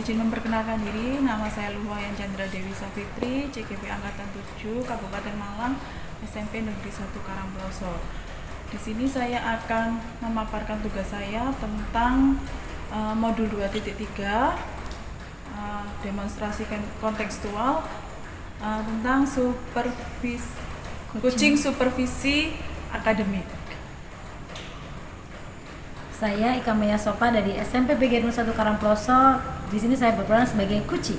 izin memperkenalkan diri, nama saya Luhwayan Chandra Dewi Safitri, CGP Angkatan 7, Kabupaten Malang, SMP Negeri 1 Karangploso. Di sini saya akan memaparkan tugas saya tentang modul 2.3, demonstrasi kontekstual tentang coaching supervisi akademik. Saya Ika Maya Sopa dari SMP PGRI 1 Karangploso. Di sini saya berperan sebagai coaching.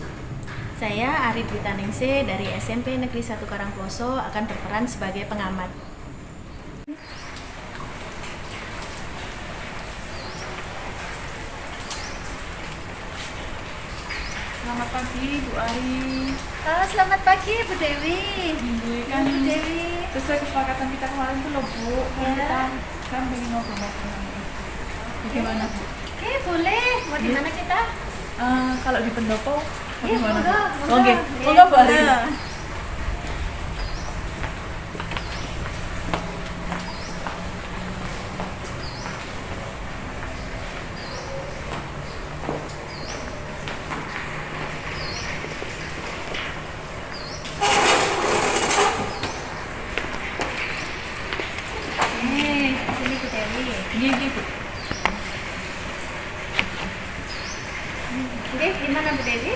Saya Arif Ditaningsih dari SMP Negeri 1 Karangploso akan berperan sebagai pengamat. Selamat pagi Bu Ari. Selamat pagi Bu Dewi. Kan Bu Dewi. sesuai kesepakatan kita kemarin tuh loh Bu, kita kan pengen ngobrol-ngobrol. Bagaimana Bu? Oke, boleh. Mau di mana kita? Kalau di pendopo bagaimana? Monggo. Oke, monggo Bu Ari. Sini Bu Dewi. Gini Bu. Oke, di mana Bu Dewi?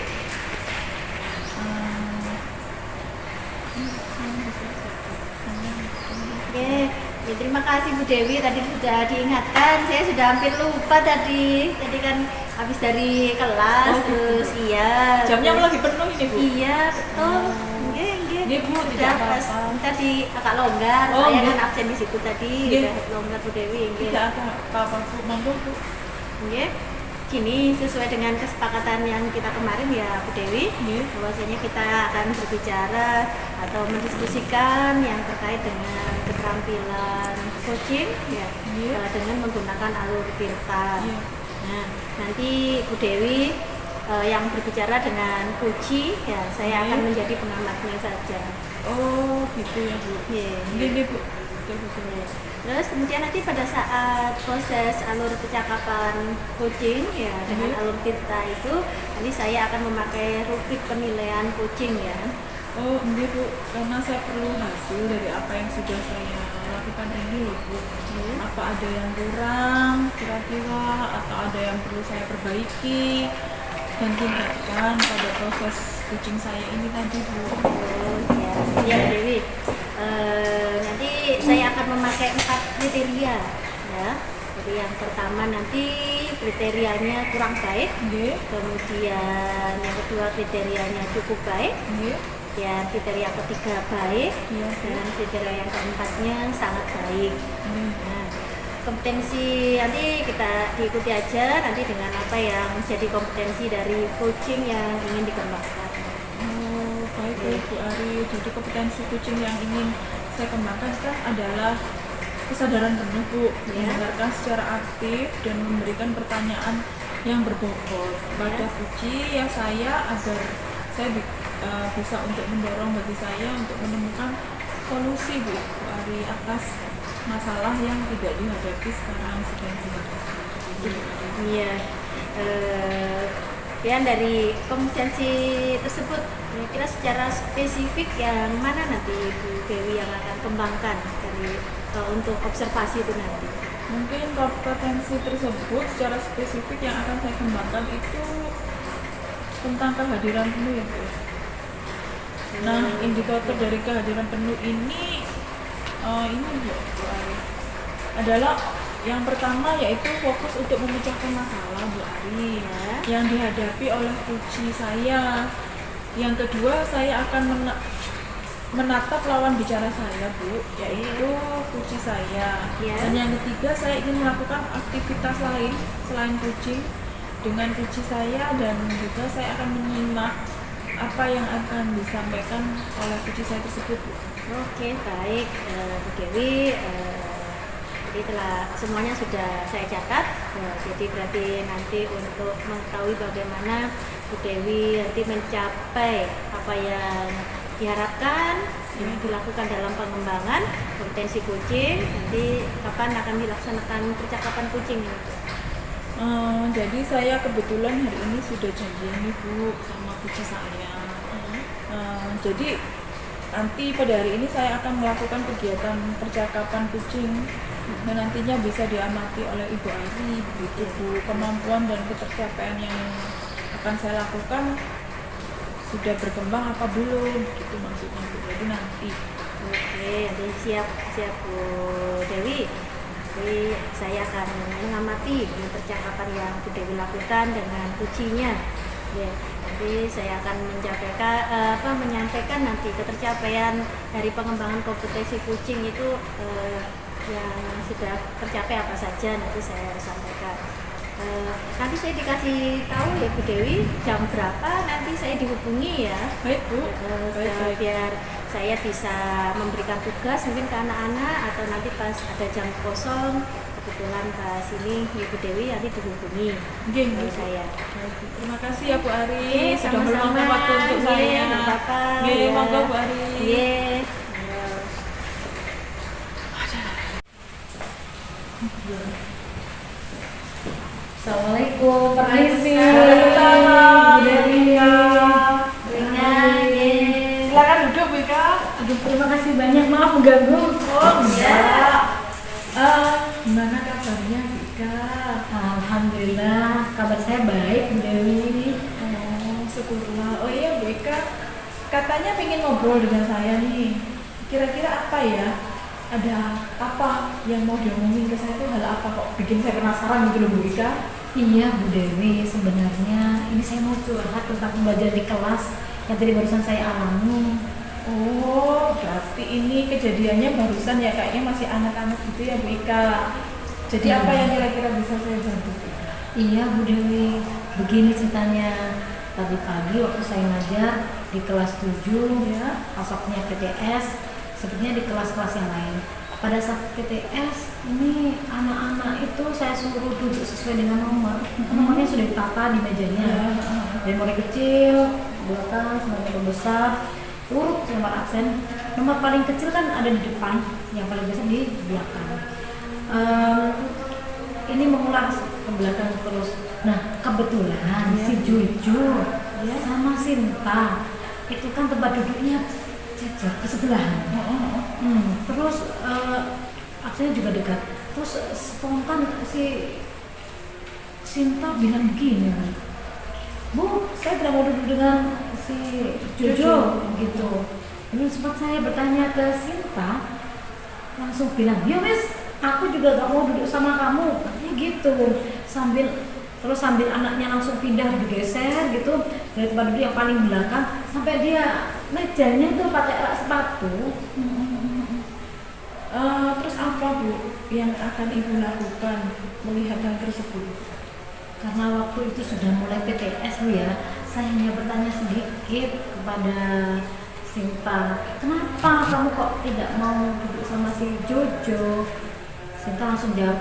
Oke, ya, terima kasih Bu Dewi, tadi sudah diingatkan, saya sudah hampir lupa tadi. Tadi kan habis dari kelas, terus iya. Jamnya terus- lagi penuh ini Bu. Iya, betul. Iya, Bu, tidak Pas apa-apa. tadi agak longgar, Oh, saya iya. kan absen di situ tadi, Iya. udah longgar Bu Dewi. Tidak ada apa-apa Bu, monggo Bu. Oke. Gini, sesuai dengan kesepakatan yang kita kemarin ya Bu Dewi, Iya. bahwasanya kita akan berbicara atau mendiskusikan yang terkait dengan keterampilan coaching ya, Iya. dengan menggunakan alur Tirta. Iya. Nah, nanti Bu Dewi yang berbicara dengan coaching ya, saya Iya. akan menjadi pengamatnya saja. Oh, gitu ya Bu. Iya. Gini Bu. Betul. Terus kemudian nanti pada saat proses alur percakapan coaching ya dengan alur Tirta itu, nanti saya akan memakai rubrik penilaian coaching ya. Oh, enggak Bu, karena saya perlu hasil dari apa yang sudah saya lakukan ini loh Bu. Apa ada yang kurang kira-kira atau ada yang perlu saya perbaiki dan tingkatkan pada proses coaching saya ini tadi Bu. Oh ya, ya Dewi. Nanti saya akan memakai 4 kriteria ya. Jadi yang pertama nanti kriterianya kurang baik, Nggih, kemudian yang kedua kriterianya cukup baik, nggih. ya kriteria ketiga baik, Iya, dan kriteria yang keempatnya sangat baik. nggih. Nah, kompetensi nanti kita diikuti aja nanti dengan apa yang jadi kompetensi dari coaching yang ingin dikembangkan. Oh, baik Bu Ari. Jadi kompetensi coaching yang ingin saya kembangkan kan adalah kesadaran penuh Bu, Ya. mendengarkan secara aktif dan memberikan pertanyaan yang berbobot pada coaching yang saya agar saya bisa untuk mendorong bagi saya untuk menemukan solusi Bu Ari atas masalah yang tidak dihadapi sekarang sedang dihadapi. Iya. Kemudian dari kompetensi tersebut kira-kira secara spesifik yang mana nanti Bu Dewi yang akan kembangkan dari untuk observasi itu nanti? Mungkin kompetensi tersebut secara spesifik yang akan saya kembangkan itu tentang kehadiran penuh ya Bu. Nah, indikator dari kehadiran penuh ini Bu Ari, adalah yang pertama yaitu fokus untuk memecahkan masalah Bu Ari yang dihadapi oleh coach saya. Yang kedua, saya akan menatap lawan bicara saya Bu, yaitu coach saya. Ya. Dan yang ketiga, saya ingin melakukan aktivitas lain selain coaching dengan coach saya, dan juga saya akan menyimak apa yang akan disampaikan oleh coach saya tersebut Bu. Oke, baik Bu Dewi. Jadi telah semuanya sudah saya catat. Jadi berarti nanti untuk mengetahui bagaimana Bu Dewi nanti mencapai apa yang diharapkan yang dilakukan dalam pengembangan kompetensi coaching, nanti kapan akan dilaksanakan percakapan coaching ini? Jadi saya kebetulan hari ini sudah janjian nih Bu sama kucing saya. Jadi nanti pada hari ini saya akan melakukan kegiatan percakapan kucing dan nantinya bisa diamati oleh Ibu Ari begitu Bu. Kemampuan dan ketercapaian yang akan saya lakukan sudah berkembang apa belum gitu maksudnya Bu. Jadi nanti Oke, jadi siap siap Bu Dewi. Jadi saya akan mengamati percakapan yang Bu Dewi lakukan dengan kucingnya. Ya, nanti saya akan menyampaikan nanti ketercapaian dari pengembangan kompetensi kucing itu yang sudah tercapai apa saja nanti saya sampaikan. Nanti saya dikasih tahu ya Bu Dewi jam berapa nanti saya dihubungi ya. baik Bu. Baik. Biar saya bisa memberikan tugas mungkin ke anak-anak atau nanti pas ada jam kosong kebetulan pas ini Ibu Dewi nanti dihubungi Nggih, oleh nggih. saya. Terima kasih ya Bu Ari Oke, sudah sama-sama. meluangkan waktu untuk Nggih, saya. nggak apa-apa. Nggih, Ya. monggo Bu Ari. Iya. Assalamualaikum, permisi. Waalaikumsalam. Bu Dewi. Silakan duduk Bu Ika. Aduh, terima kasih banyak, maaf mengganggu. Oh enggak. Gimana kabarnya Bu Ika? Alhamdulillah, kabar saya baik, Bu Dewi. Oh, syukurlah. Oh iya Bu Ika, katanya pengen ngobrol dengan saya nih. Kira-kira apa ya? Ada apa yang mau diomongin ke saya tuh hal apa kok bikin saya penasaran gitu loh Bu Ika? Iya Bu Dewi, sebenarnya ini saya mau curhat tentang pembelajaran di kelas yang tadi barusan saya alami. Oh, berarti ini kejadiannya barusan ya, kayaknya masih anak-anak gitu ya Bu Ika. Jadi Hmm. apa yang kira-kira bisa saya bantu Bu Ika? Iya Bu Dewi, begini ceritanya. Tadi pagi waktu saya ngajar di kelas 7 Ya. pasoknya PTS, sepertinya di kelas-kelas yang lain. Pada saat PTS ini anak-anak itu saya suruh duduk sesuai dengan nomor. Nomornya sudah ditata di mejanya. Dari mulai kecil, belakang, sampai yang besar, urut nomor absen. Nomor paling kecil kan ada di depan, yang paling besar di belakang. Ini mengulang ke belakang terus. Nah kebetulan Ya. si Juju Ya. sama Sinta itu kan tempat duduknya jajar bersebelahan. Terus absennya juga dekat. Terus spontan si Sinta bilang begini, Bu, saya tidak mau duduk dengan si Jojo gitu. Lalu sempat saya bertanya ke Sinta, langsung bilang, ya wes, aku juga gak mau duduk sama kamu, katanya gitu. Sambil anaknya langsung pindah digeser gitu dari tempat duduk yang paling belakang sampai dia mejanya tuh pakai rak sepatu. Terus apa Bu yang akan Ibu lakukan melihat hal tersebut? Karena waktu itu sudah mulai PTS Bu ya, saya hanya bertanya sedikit kepada Sinta, kenapa kamu kok tidak mau duduk sama si Jojo? Sinta langsung jawab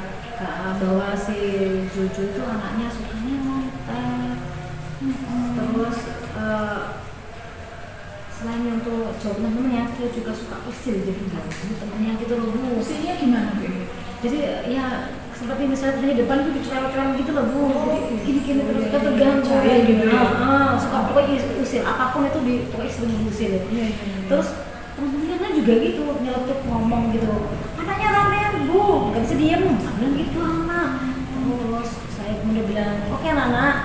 bahwa si Jojo itu anaknya sukanya ngontek. Terus selain untuk jawab temennya, dia juga suka usil, jadi ganggu temennya gitu loh Bu. Usianya gimana Bu? Jadi ya seperti misalnya di depan tuh dicerewet-cerewet gitu loh Bu. Jadi gini-gini terus kita iya, terganggu iya, gitu ya. suka pokoknya usil apapun itu pokoknya sering diusil. Iya. Terus temen-temennya juga gitu nyeletuk ngomong gitu, anaknya ramean Bu, gak bisa diem, bilang gitu anak. Terus saya kemudian bilang, oke anak-anak,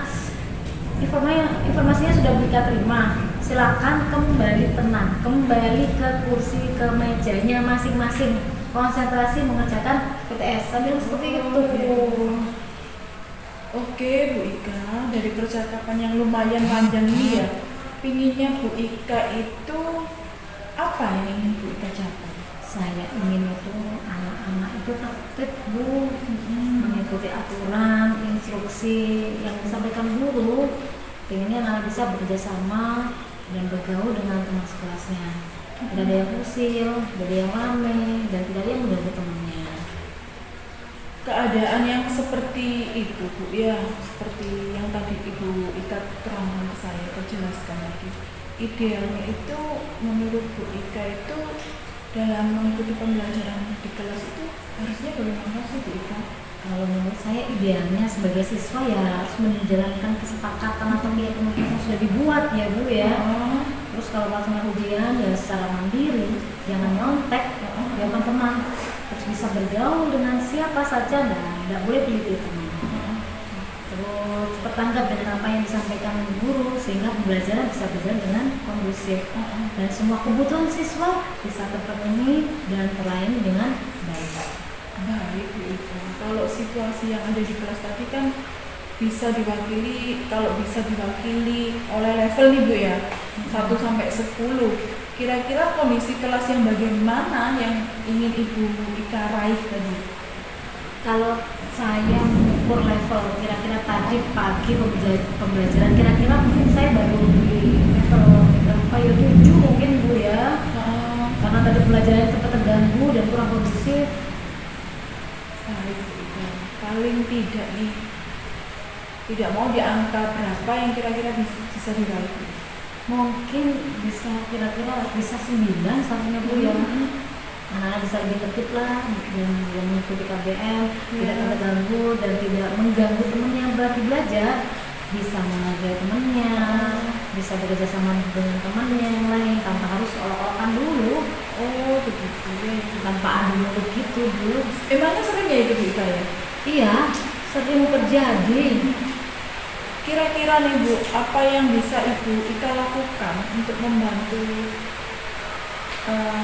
informasinya sudah Bika terima, silakan kembali tenang, kembali ke kursi, ke mejanya masing-masing, konsentrasi mengerjakan PTS. Sambil seperti itu. Oke Bu Ika, dari percakapan yang lumayan panjang ini ya, pinginnya Bu Ika itu apa yang ingin Bu Ika capai? Saya ingin itu anak-anak itu tertib Bu, mengikuti aturan, instruksi yang disampaikan guru. Pengennya anak bisa bekerja sama dan bergaul dengan teman sekelasnya. Tidak ada yang usil, tidak ada yang rame, dan tidak ada yang mengganggu temannya. Keadaan yang seperti itu Bu ya, seperti yang tadi Ibu Ika terangkan ke saya, jelaskan lagi. Idealnya itu menurut Bu Ika itu dalam mengikuti pembelajaran di kelas itu harusnya bagaimana sih Bu Ika? Kalau menurut saya idealnya sebagai siswa ya harus menjalankan kesepakatan atau keyakinan yang sudah dibuat ya Bu ya. Terus kalau melaksanakan ujian ya secara mandiri, jangan nyontek, ya teman-teman. Terus bisa bergaul dengan siapa saja dan tidak boleh pilih-pilih teman. Terus cepat tanggap dengan apa yang disampaikan guru sehingga pembelajaran bisa berjalan dengan kondusif dan semua kebutuhan siswa bisa terpenuhi dan terlayani dengan baik. Baik Bu Ika. Kalau situasi yang ada di kelas tadi kan bisa diwakili, kalau bisa diwakili oleh level nih Bu ya, 1 sampai 10. Kira-kira kondisi kelas yang bagaimana yang ingin Ibu Ika raih tadi? Kalau saya mengukur level kira-kira tadi pagi pembelajaran kira-kira mungkin saya baru di level berapa ya 7 mungkin Bu ya. Karena tadi pembelajaran tempat terganggu dan kurang kondusif. Baik Bu Ika. Paling tidak nih, tidak mau di angka berapa yang kira-kira bisa diraih? Mungkin bisa kira-kira bisa 9 satunya Bu ya. Karena bisa lebih tertib lah dan mengikuti KBM, tidak terganggu dan tidak mengganggu teman yang lagi belajar, bisa menghargai temannya, bisa bekerja sama dengan temannya yang lain tanpa harus olok-olokan dulu. Oh begitu ya. Tanpa adu mulut gitu Bu. Emangnya sering ya itu Bu Ika ya? Iya, sering terjadi. Kira-kira nih Bu, apa yang bisa Ibu Ika lakukan untuk membantu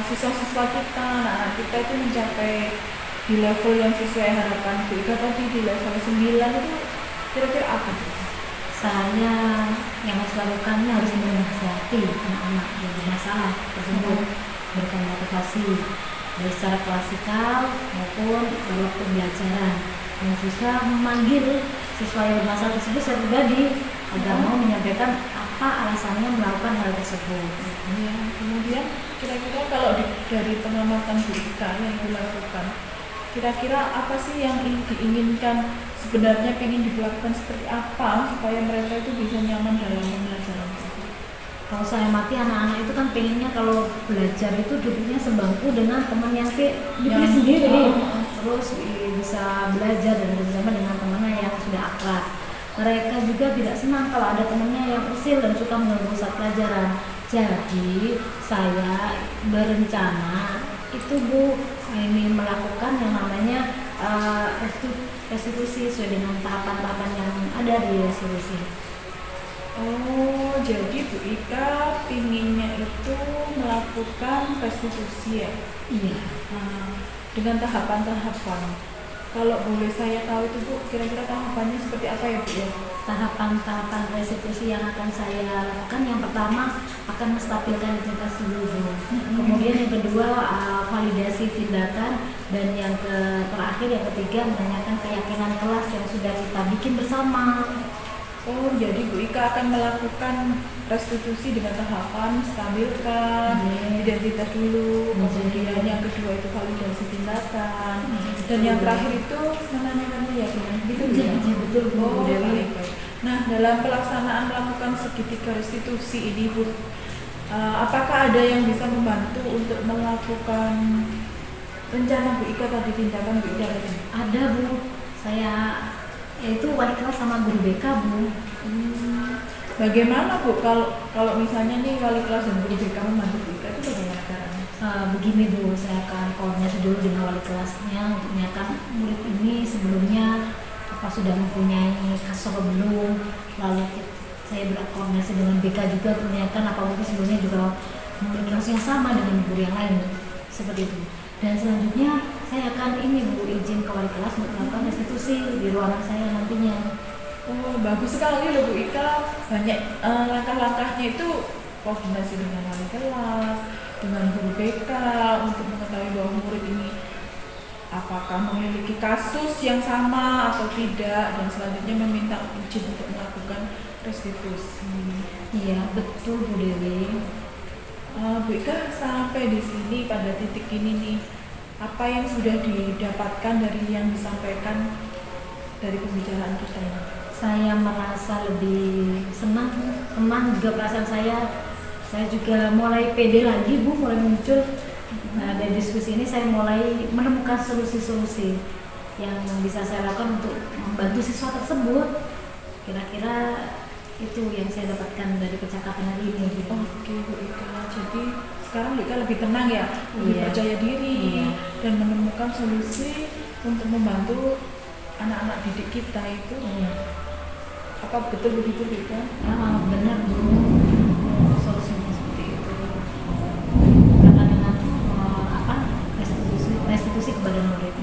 siswa-siswa kita, anak-anak kita itu mencapai di level yang sesuai harapan Bu Ika tadi di level 9 itu kira-kira apa? Saya yang harus lakukannya harus menasihati anak-anak yang bermasalah tersebut, berikan motivasi baik secara klasikal maupun dalam pembelajaran, yang bisa memanggil siswa yang bermasalah tersebut secara pribadi agar mau menyampaikan apa alasannya melakukan hal tersebut. Ya, kemudian kira-kira kalau dari pengamatan Bu Ika yang dilakukan, kira-kira apa sih yang diinginkan, sebenarnya ingin dilakukan seperti apa supaya mereka itu bisa nyaman dalam pembelajaran? Kalau saya mati anak-anak itu kan pengennya kalau belajar itu duduknya sebangku dengan teman yang dipilih sendiri, terus bisa belajar dan bersama dengan temannya yang sudah akrab. Mereka juga tidak senang kalau ada temannya yang usil dan suka mengganggu saat pelajaran. Jadi saya berencana itu Bu ini melakukan yang namanya restitusi sesuai dengan tahapan-tahapan yang ada di restitusi. Oh, jadi Bu Ika pinginnya itu melakukan restitusi ya? Iya. Nah, dengan tahapan-tahapan. Kalau boleh saya tahu itu Bu, kira-kira tahapannya seperti apa ya Bu ya? Tahapan-tahapan restitusi yang akan saya lakukan, yang pertama akan menstabilkan identitas dulu. Kemudian yang kedua validasi tindakan, dan yang terakhir yang ketiga menanyakan keyakinan kelas yang sudah kita bikin bersama. Oh, jadi Bu Ika akan melakukan restitusi dengan tahapan stabilkan identitas dulu, kemudian yang kedua itu validasi tindakan, dan yang terakhir itu menanyakan keyakinan. Gitu ya? Betul Bu. Oh, baik. Nah, dalam pelaksanaan melakukan segitiga restitusi ini Bu, apakah ada yang bisa membantu untuk melakukan rencana Bu Ika tadi, tindakan Bu Ika tadi? Ada Bu, saya yaitu wali kelas sama guru BK Bu. Bagaimana Bu kalau misalnya nih wali kelas dan guru BK membantu Bu Ika itu bagaimana caranya? Begini Bu, saya akan koordinasi dulu dengan wali kelasnya untuk menanyakan murid ini sebelumnya apa sudah mempunyai kasus atau belum. Lalu saya berkoordinasi dengan BK juga untuk menanyakan apa mungkin sebelumnya juga memiliki kasus yang sama dengan guru yang lain, seperti itu. Dan selanjutnya saya akan Bu izin ke wali kelas untuk melakukan restitusi di ruangan saya nantinya. Oh, bagus sekali loh Bu Ika, banyak langkah-langkahnya itu koordinasi dengan wali kelas, dengan guru BK untuk mengetahui bahwa murid ini apakah memiliki kasus yang sama atau tidak, dan selanjutnya meminta izin untuk melakukan restitusi. Iya betul Bu Dewi. Bu Ika sampai di sini pada titik ini nih, apa yang sudah didapatkan dari yang disampaikan dari pembicaraan kita ini? Saya merasa lebih senang, tenang juga perasaan saya juga mulai pede lagi Bu, mulai muncul. Nah, dari diskusi ini saya mulai menemukan solusi-solusi yang bisa saya lakukan untuk membantu siswa tersebut. Kira-kira itu yang saya dapatkan dari percakapan hari ini gitu. Oke Bu Ika, jadi sekarang Bu Ika lebih tenang ya, lebih Iya. percaya diri Iya. dan menemukan solusi untuk membantu anak-anak didik kita itu. Apa betul begitu Bu Ika? Benar Bu, solusinya seperti itu. Karena dengan restitusi kepada murid.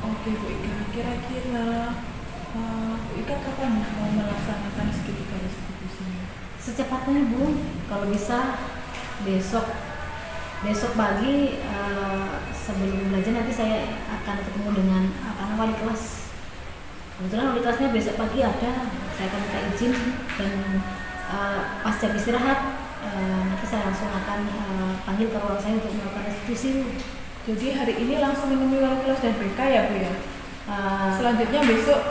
Oke Bu Ika, kira-kira Bu Ika kapan mau melaksanakan segitiga restitusinya? Secepatnya Bu, kalau bisa besok pagi sebelum belajar nanti saya akan ketemu dengan wali kelas. Kebetulan wali kelasnya besok pagi ada, saya akan minta izin dan pas jam istirahat nanti saya langsung akan panggil ke ruang saya untuk melakukan restitusi. Jadi hari ini langsung menemui wali kelas dan BK ya Bu ya? Selanjutnya besok.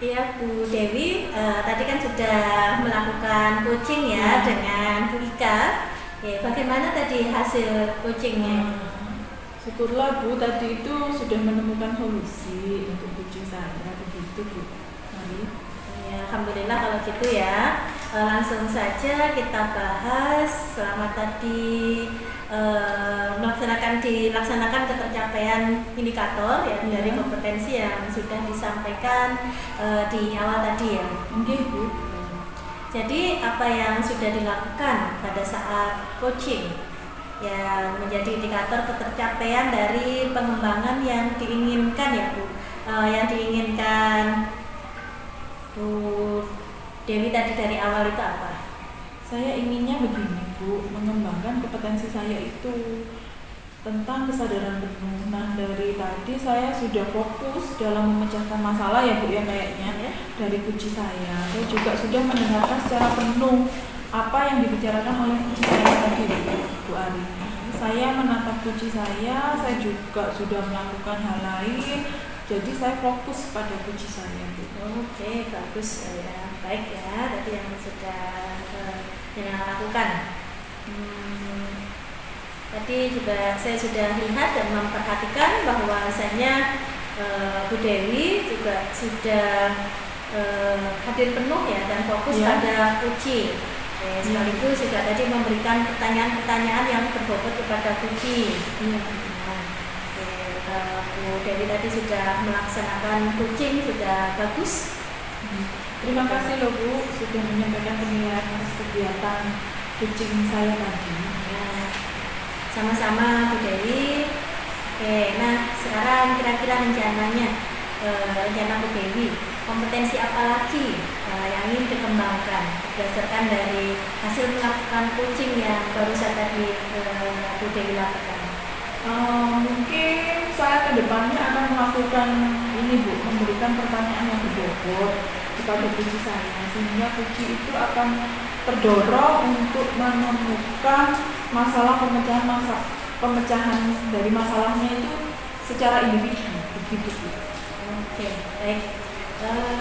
Iya Bu Dewi, tadi kan sudah melakukan coaching ya dengan Bu Ika. Ya, bagaimana tadi hasil coachingnya? Syukurlah Bu, tadi itu sudah menemukan solusi untuk kucing saya, begitu Bu. Mari. Ya, alhamdulillah kalau gitu ya. Langsung saja kita bahas selama tadi dilaksanakan ketercapaian indikator ya dari kompetensi yang sudah disampaikan di awal tadi ya. Oke Bu. Jadi apa yang sudah dilakukan pada saat coaching yang menjadi indikator ketercapaian dari pengembangan yang diinginkan ya Bu, yang diinginkan Bu Dewi tadi dari awal itu apa? Saya inginnya begini Bu, mengembangkan kompetensi saya itu tentang kesadaran penuh. Nah dari tadi saya sudah fokus dalam memecahkan masalah ya Bu ya kayaknya dari kunci saya. Saya juga sudah mendengarkan secara penuh apa yang dibicarakan oleh kunci saya tadi Bu Ari. Saya menatap kunci saya juga sudah melakukan hal lain. Jadi saya fokus pada kunci saya Bu. Oke, bagus ya. Baik ya, tadi yang sudah dilakukan. Tadi juga saya sudah lihat dan memperhatikan bahwasanya Bu Dewi juga sudah hadir penuh ya dan fokus pada kunci. Sekaligus juga tadi memberikan pertanyaan-pertanyaan yang berbobot kepada kunci. Bu Dewi tadi sudah melaksanakan coaching, sudah bagus. Terima kasih loh Bu sudah menyampaikan penilaian kegiatan coaching saya tadi. Ya, sama-sama Bu Dewi. Oke, nah sekarang kira-kira rencana Bu Dewi, kompetensi apa lagi yang ingin dikembangkan berdasarkan dari hasil melakukan coaching yang barusan tadi Bu Dewi lakukan? Mungkin saya kedepannya akan melakukan ini Bu, memberikan pertanyaan yang berbobot kepada kunci saya sehingga kunci itu akan terdorong untuk menemukan pemecahan dari masalahnya itu secara individu begitu Bu. Oke, baik.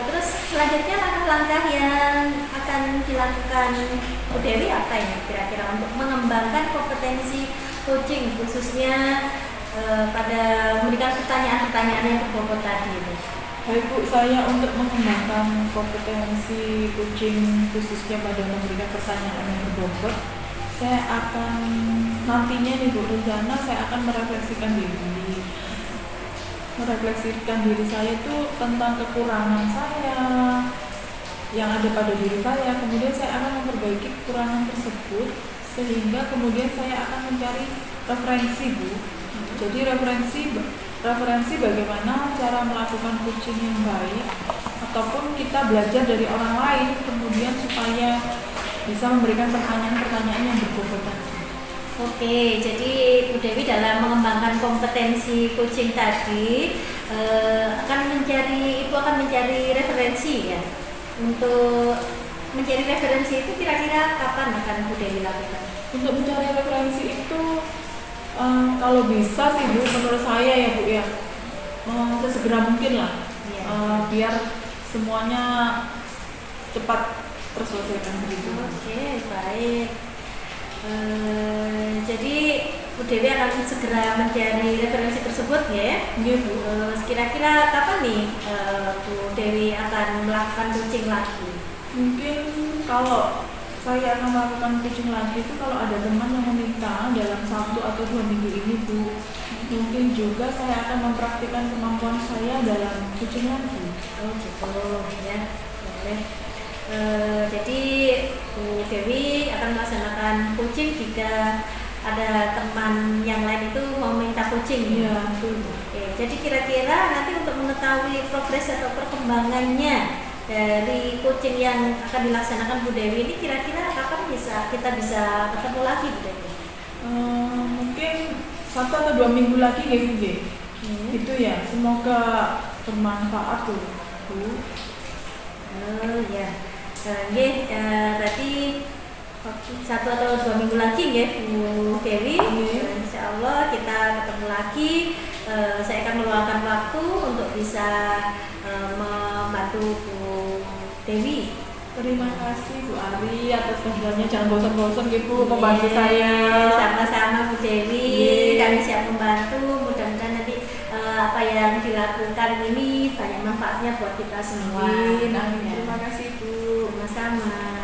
Terus selanjutnya langkah-langkah yang akan dilakukan Bu Dewi apa ini kira-kira untuk mengembangkan kompetensi coaching khususnya pada memberikan pertanyaan-pertanyaan yang berbobot tadi itu? Baik Bu, saya untuk mengembangkan kompetensi coaching khususnya pada memberikan pertanyaan yang berbobot, saya akan nantinya nih Bu, rencana saya akan merefleksikan diri merefleksikan diri saya itu tentang kekurangan saya yang ada pada diri saya, kemudian saya akan memperbaiki kekurangan tersebut sehingga kemudian saya akan mencari referensi, Bu. Jadi referensi bagaimana cara melakukan coaching yang baik ataupun kita belajar dari orang lain kemudian supaya bisa memberikan pertanyaan-pertanyaan yang berkompetensi. Oke, jadi Bu Dewi dalam mengembangkan kompetensi coaching tadi akan mencari referensi ya. Untuk mencari referensi itu kira-kira kapan akan Bu Dewi lakukan? Untuk mencari referensi itu kalau bisa sih Bu, menurut saya ya Bu ya, sesegera mungkin lah, Iya. biar semuanya cepat terselesaikan begitu. Oke, baik. Jadi Bu Dewi akan segera mencari referensi tersebut ya. Iya Bu. Kira-kira kapan nih Bu Dewi akan melakukan coaching lagi? Mungkin kalau saya akan melakukan coaching lagi itu kalau ada teman yang meminta dalam 1 atau 2 minggu ini Bu. Mungkin juga saya akan mempraktikkan kemampuan saya dalam coaching lagi. Oh gitu ya, boleh. Jadi Bu Dewi akan melaksanakan coaching jika ada teman yang lain itu mau minta coaching. Iya, betul. Oke, jadi kira-kira nanti untuk mengetahui progres atau perkembangannya dari coaching yang akan dilaksanakan Bu Dewi ini kira-kira kapan kita bisa ketemu lagi Bu Dewi? Mungkin 1 atau 2 minggu lagi ya Bu. Itu ya, semoga bermanfaat tuh Bu. Oh ya, berarti 1 atau 2 minggu lagi ya Bu Dewi. Insya Allah kita ketemu lagi. Saya akan meluangkan waktu untuk bisa membantu Bu Dewi. Terima kasih Bu Ari atas kehadirannya, jangan bosan-bosan gitu membantu saya. Sama-sama Bu Dewi, Iya. kami siap membantu. Mudah-mudahan nanti apa yang dilakukan ini banyak manfaatnya buat kita semua. Amin. Ya. Terima kasih Bu. Sama-sama.